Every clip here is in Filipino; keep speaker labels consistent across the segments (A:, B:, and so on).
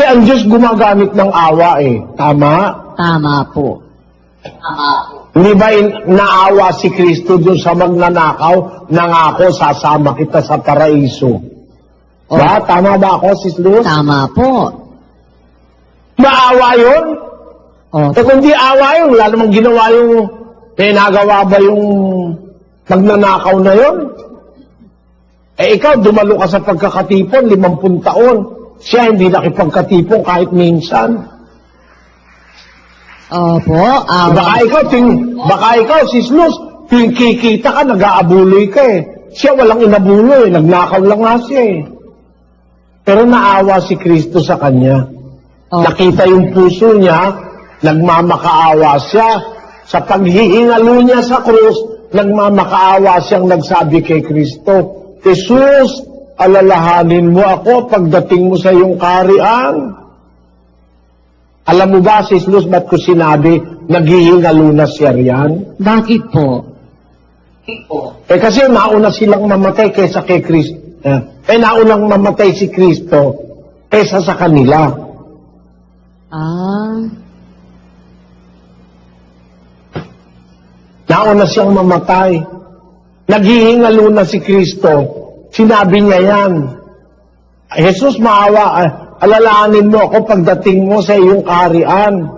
A: ang Diyos gumagamit ng awa eh. Tama?
B: Tama po. Tama po.
A: Hindi ba naawa si Kristo dun sa magnanakaw? Nangako, sasama kita sa paraiso. Ba? Tama ba ako, Sis Luz?
B: Tama po.
A: Maawa yun?
B: Oh,
A: Eh kung di awa yun, wala namang ginawa yung, nagawa ba yung magnanakaw na yun? Eh ikaw, dumalo ka sa pagkakatipon, 50 taon. Siya hindi nakipagkatipon kahit minsan.
B: opo.
A: Baka ikaw, Sis Luz, kikita ka, nag-aabuloy ka eh. Siya walang inabuloy, nagnakaw lang nga siya eh. Pero naawa si Kristo sa kanya.
B: Oh.
A: Nakita yung puso niya, nagmamakaawa siya. Sa paghihingalo niya sa krus, nagmamakaawa siyang nagsabi kay Kristo, Jesus, alalahanin mo ako pagdating mo sa iyong kaharian. Alam mo ba, Sis Luz, ba't ko sinabi, naghihingalo na siya riyan?
B: Bakit po?
A: Eh kasi nauna silang mamatay kaysa kay Kristo. Naunang mamatay si Kristo kaysa sa kanila. Nauna siyang mamatay. Naghihingalo na si Kristo. Sinabi niya yan. Jesus, maawa, alalahanin mo ako pagdating mo sa iyong kaharian.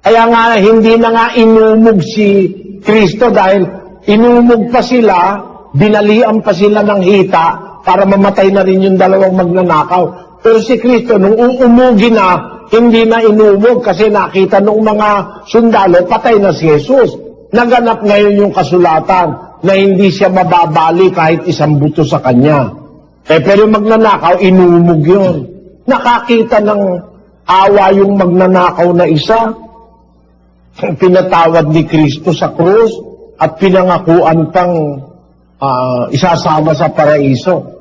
A: Kaya nga, hindi na nga inumog si Kristo dahil inumog pa sila, binalian pa sila ng hita para mamatay na rin yung dalawang magnanakaw. Pero si Kristo, nung uumugi na, hindi na inumog kasi nakita nung mga sundalo, patay na si Jesus. Naganap ngayon yung kasulatan na hindi siya mababali kahit isang buto sa kanya. Pero yung magnanakaw, inumog yun. Nakakita ng awa yung magnanakaw na isa. Pinatawad ni Kristo sa krus at pinangakuan pang isasama sa paraiso.